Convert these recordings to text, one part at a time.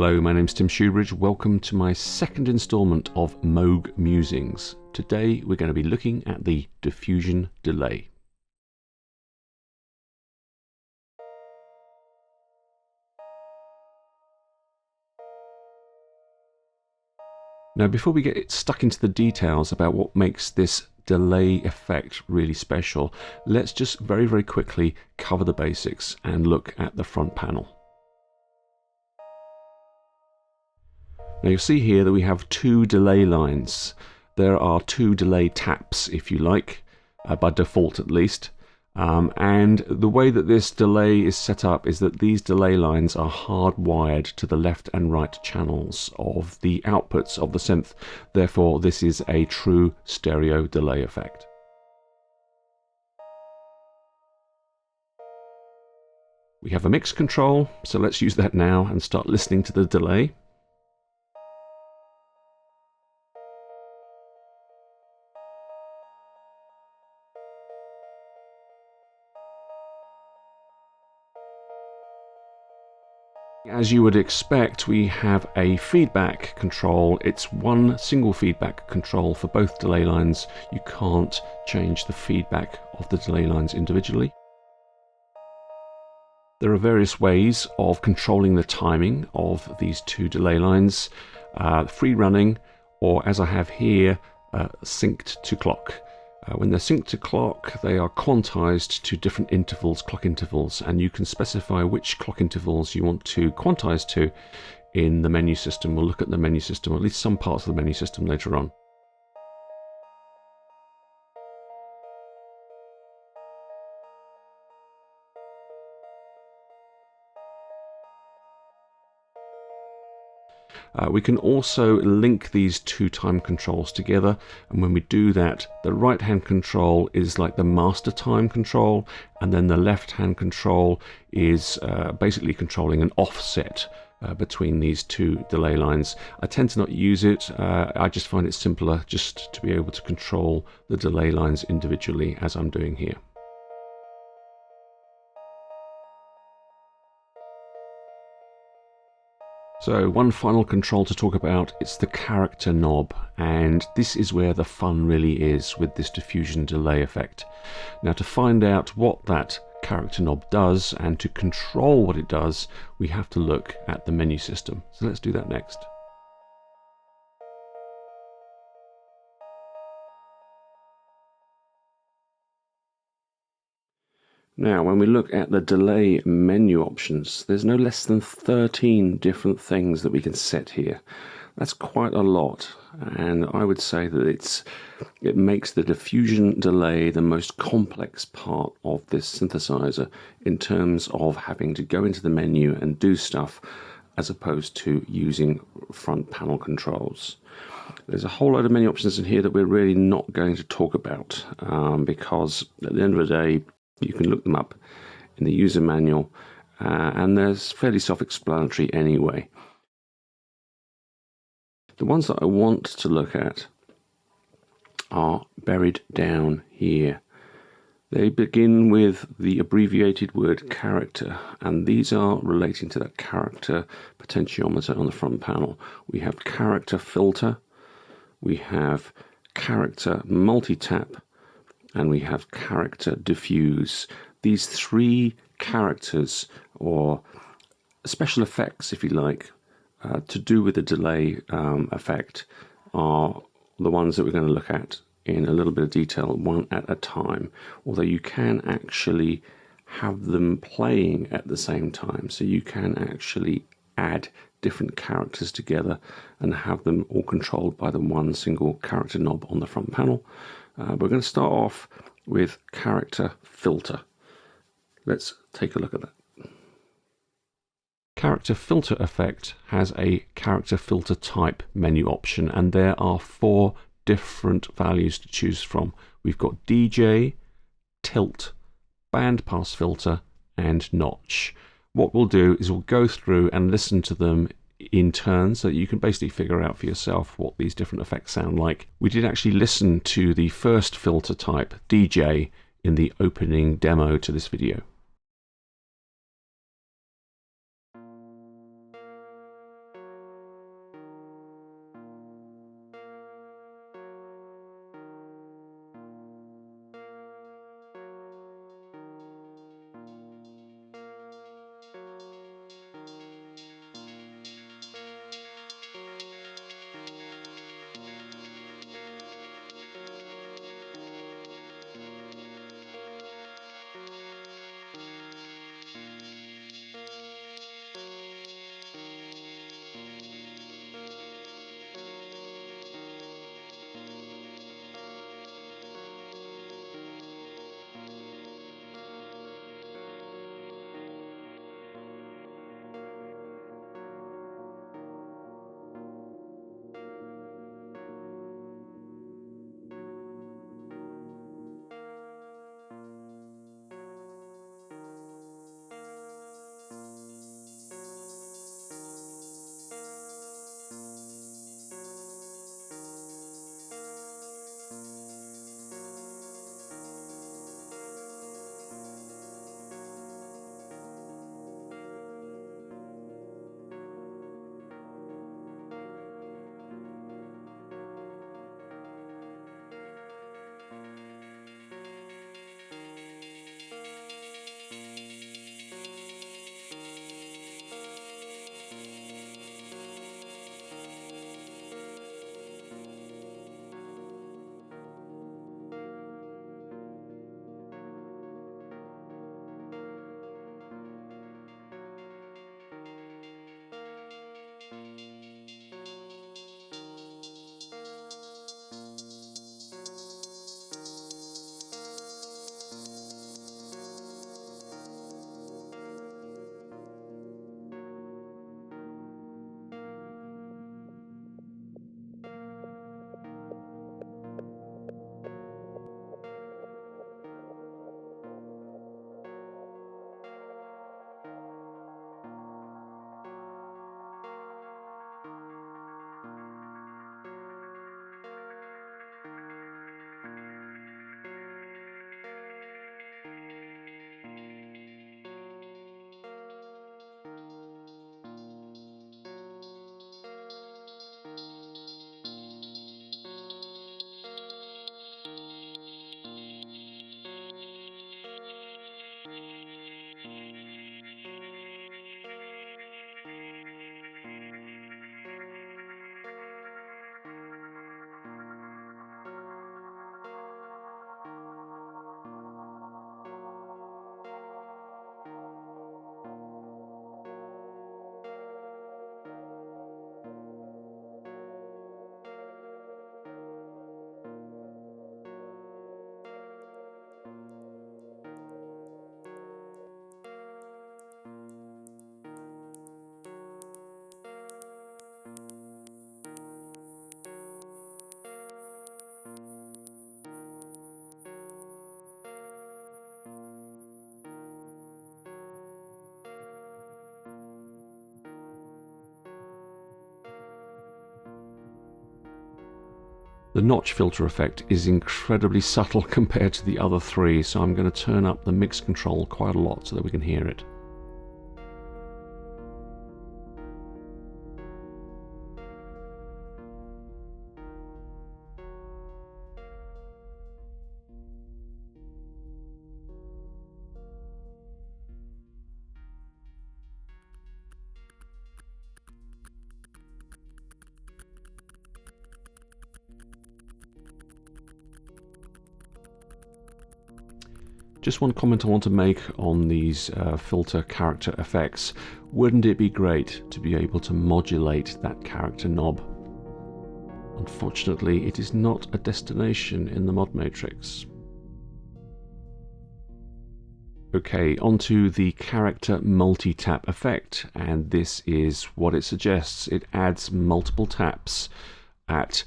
Hello, my name's Tim Shoebridge. Welcome to my second instalment of Moog Musings. Today we're going to be looking at the diffusion delay. Now, before we get stuck into the details about what makes this delay effect really special, let's just very quickly cover the basics and look at the front panel. Now you'll see here that we have two delay lines. There are two delay taps, if you like, by default at least. And the way that this delay is set up is that these delay lines are hardwired to the left and right channels of the outputs of the synth. Therefore, this is a true stereo delay effect. We have a mix control, so let's use that now and start listening to the delay. As you would expect, we have a feedback control. It's one single feedback control for both delay lines. You can't change the feedback of the delay lines individually. There are various ways of controlling the timing of these two delay lines, free running, or as I have here, synced to clock. When they're synced to clock, they are quantized to different intervals, clock intervals, and you can specify which clock intervals you want to quantize to in the menu system. We'll look at the menu system, or at least some parts of the menu system later on. We can also link these two time controls together, and when we do that, the right hand control is like the master time control, and then the left hand control is basically controlling an offset between these two delay lines. I tend to not use it. I just find it simpler just to be able to control the delay lines individually, as I'm doing here. So one final control to talk about, it's the character knob, and this is where the fun really is with this diffusion delay effect. Now, to find out what that character knob does and to control what it does, we have to look at the menu system. So let's do that next. Now, when we look at the delay menu options, there's no less than 13 different things that we can set here. That's quite a lot, and I would say that it makes the diffusion delay the most complex part of this synthesizer in terms of having to go into the menu and do stuff as opposed to using front panel controls. There's a whole load of menu options in here that we're really not going to talk about because at the end of the day, you can look them up in the user manual, and they're fairly self-explanatory anyway. The ones that I want to look at are buried down here. They begin with the abbreviated word character, and these are relating to that character potentiometer on the front panel. We have character filter, we have character multi-tap, and we have character diffuse. These three characters, or special effects if you like, to do with the delay effect, are the ones that we're going to look at in a little bit of detail, one at a time, although you can actually have them playing at the same time, so you can actually add different characters together and have them all controlled by the one single character knob on the front panel. We're going to start off with character filter. Let's take a look at that. Character filter effect has a character filter type menu option, and there are 4 different values to choose from. We've got DJ, tilt, bandpass filter, and notch. What we'll do is we'll go through and listen to them in turn so that you can basically figure out for yourself what these different effects sound like. We did actually listen to the first filter type, DJ, in the opening demo to this video. The notch filter effect is incredibly subtle compared to the other three, so I'm going to turn up the mix control quite a lot so that we can hear it. Just one comment I want to make on these filter character effects. Wouldn't it be great to be able to modulate that character knob? Unfortunately, it is not a destination in the mod matrix. Okay, onto the character multi-tap effect, and this is what it suggests. It adds multiple taps at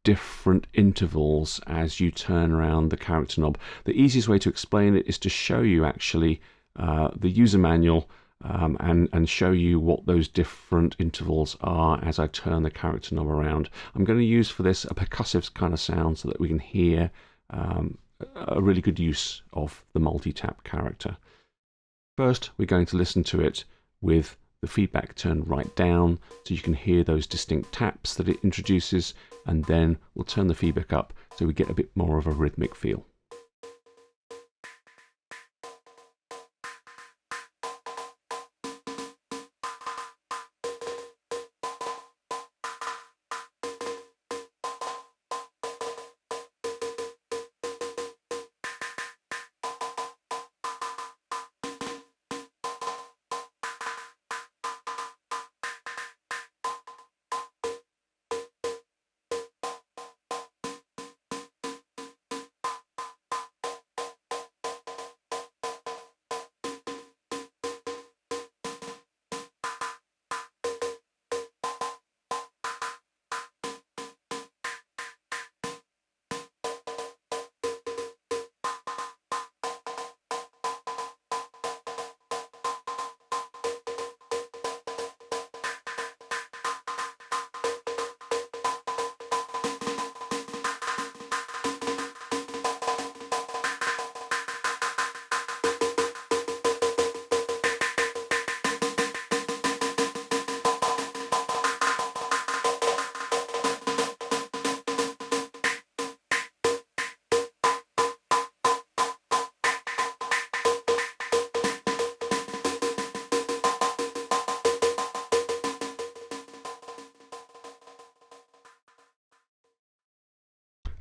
different intervals as you turn around the character knob. The easiest way to explain it is to show you actually the user manual and show you what those different intervals are as I turn the character knob around. I'm going to use for this a percussive kind of sound so that we can hear a really good use of the multi-tap character. First, we're going to listen to it with the feedback turned right down so you can hear those distinct taps that it introduces, and then we'll turn the feedback up so we get a bit more of a rhythmic feel.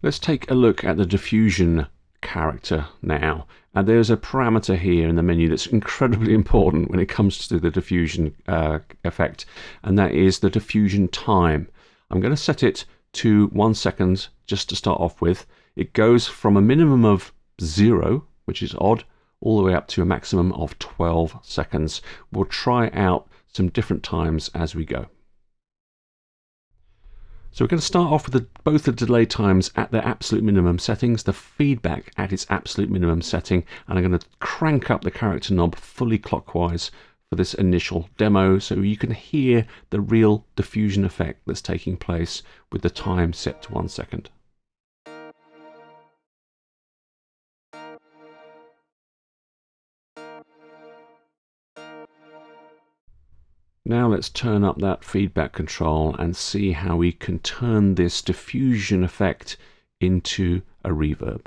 Let's take a look at the diffusion character now. And there's a parameter here in the menu that's incredibly important when it comes to the diffusion effect, and that is the diffusion time. I'm going to set it to 1 second just to start off with. It goes from a minimum of 0, which is odd, all the way up to a maximum of 12 seconds. We'll try out some different times as we go. So we're going to start off with both the delay times at their absolute minimum settings, the feedback at its absolute minimum setting, and I'm going to crank up the character knob fully clockwise for this initial demo so you can hear the real diffusion effect that's taking place with the time set to 1 second. Now let's turn up that feedback control and see how we can turn this diffusion effect into a reverb.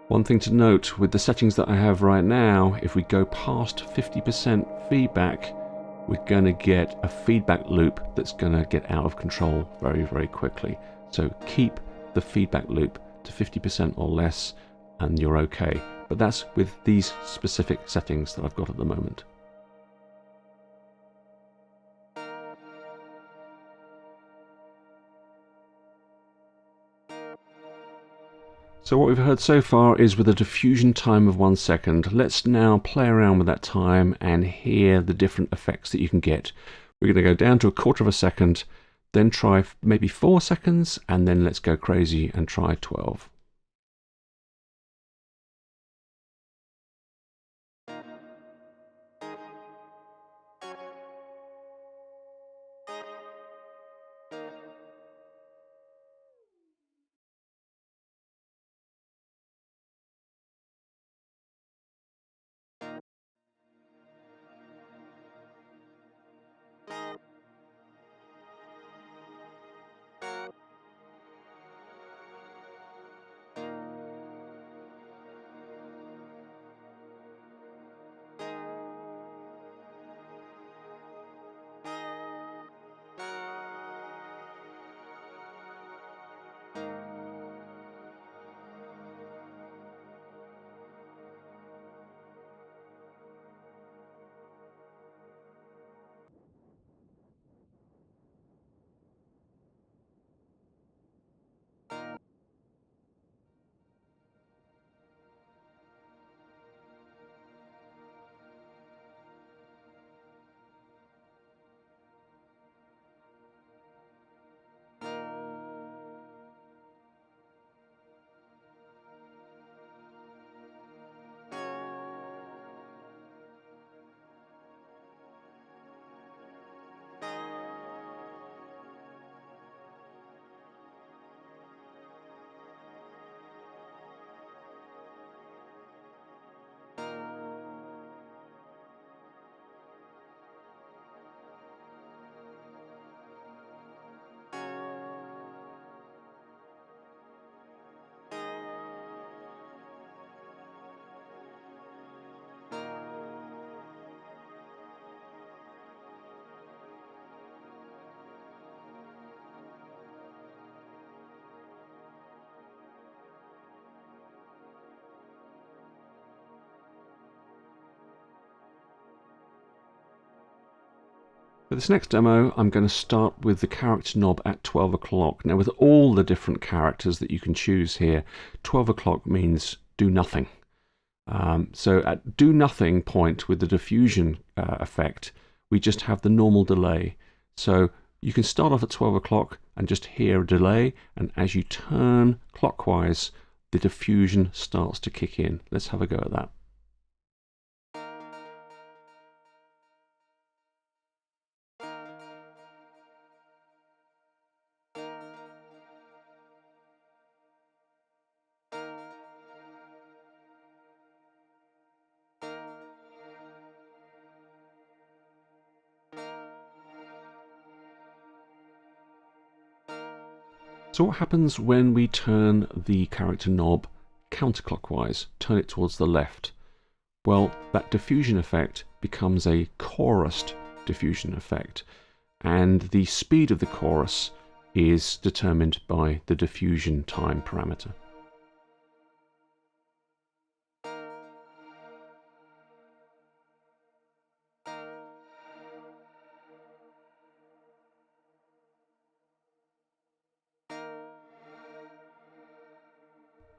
One thing to note with the settings that I have right now, if we go past 50% feedback, we're going to get a feedback loop that's going to get out of control very, very quickly. So keep the feedback loop to 50% or less and you're okay. But that's with these specific settings that I've got at the moment. So what we've heard so far is with a diffusion time of 1 second. Let's now play around with that time and hear the different effects that you can get. We're going to go down to 1/4 of a second, then try maybe 4 seconds, and then let's go crazy and try 12. For this next demo, I'm going to start with the character knob at 12 o'clock. Now, with all the different characters that you can choose here, 12 o'clock means do nothing. So at do nothing point with the diffusion effect, we just have the normal delay. So you can start off at 12 o'clock and just hear a delay, and as you turn clockwise, the diffusion starts to kick in. Let's have a go at that. So what happens when we turn the character knob counterclockwise, turn it towards the left? Well, that diffusion effect becomes a chorused diffusion effect, and the speed of the chorus is determined by the diffusion time parameter.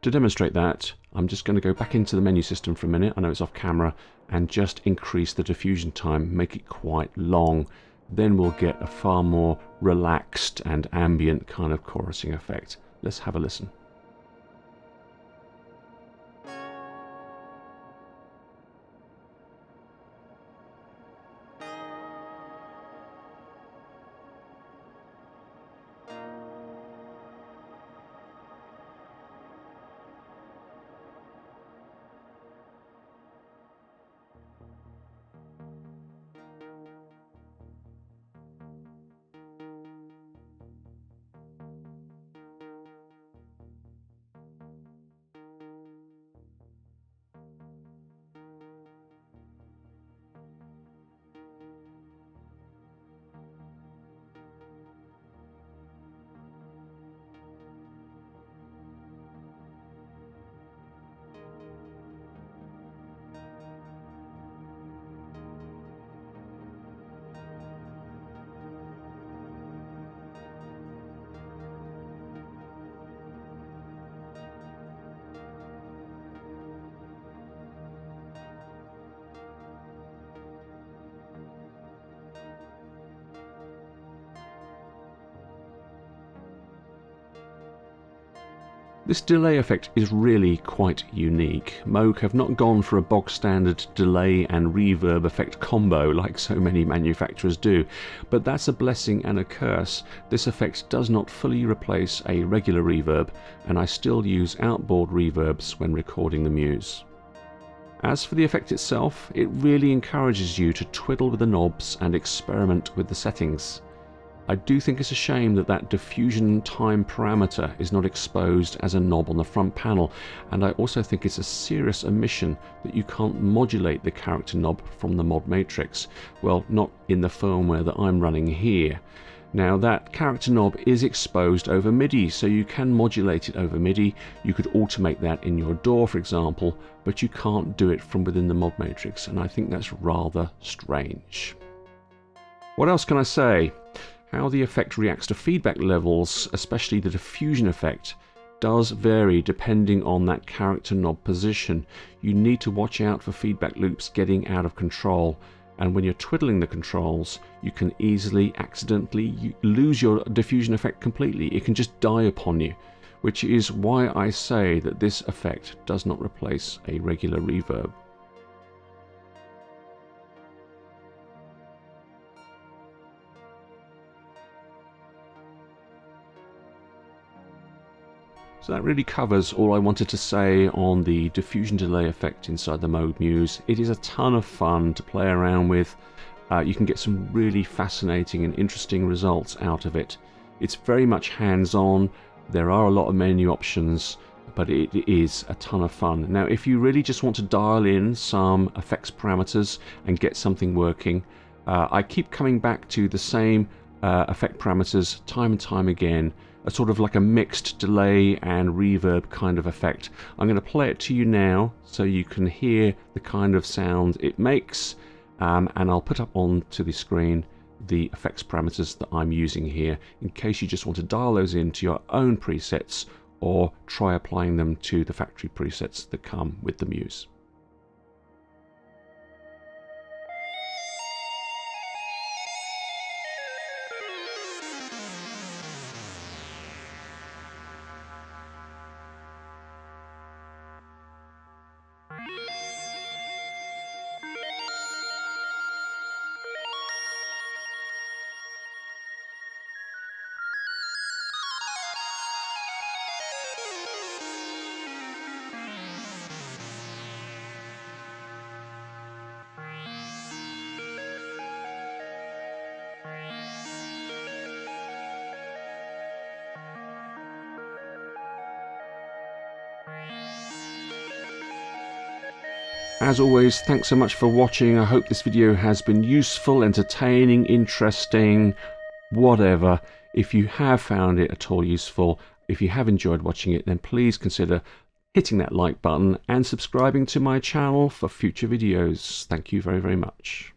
To demonstrate that, I'm just going to go back into the menu system for a minute, I know it's off camera, and just increase the diffusion time, make it quite long. Then we'll get a far more relaxed and ambient kind of chorusing effect. Let's have a listen. This delay effect is really quite unique. Moog have not gone for a bog standard delay and reverb effect combo like so many manufacturers do, but that's a blessing and a curse. This effect does not fully replace a regular reverb, and I still use outboard reverbs when recording the Muse. As for the effect itself, it really encourages you to twiddle with the knobs and experiment with the settings. I do think it's a shame that that diffusion time parameter is not exposed as a knob on the front panel, and I also think it's a serious omission that you can't modulate the character knob from the mod matrix. Well, not in the firmware that I'm running here. Now that character knob is exposed over MIDI, so you can modulate it over MIDI. You could automate that in your DAW, for example, but you can't do it from within the mod matrix, and I think that's rather strange. What else can I say? How the effect reacts to feedback levels, especially the diffusion effect, does vary depending on that character knob position. You need to watch out for feedback loops getting out of control, and when you're twiddling the controls, you can easily accidentally lose your diffusion effect completely. It can just die upon you, which is why I say that this effect does not replace a regular reverb. So that really covers all I wanted to say on the diffusion delay effect inside the Moog Muse. It is a ton of fun to play around with. You can get some really fascinating and interesting results out of it. It's very much hands-on. There are a lot of menu options, but it is a ton of fun. Now, if you really just want to dial in some effects parameters and get something working, I keep coming back to the same effect parameters time and time again. A sort of like a mixed delay and reverb kind of effect. I'm going to play it to you now so you can hear the kind of sound it makes, and I'll put up onto the screen the effects parameters that I'm using here in case you just want to dial those into your own presets or try applying them to the factory presets that come with the Muse. As always, thanks so much for watching. I hope this video has been useful, entertaining, interesting, whatever. If you have found it at all useful, if you have enjoyed watching it, then please consider hitting that like button and subscribing to my channel for future videos. Thank you very, very much.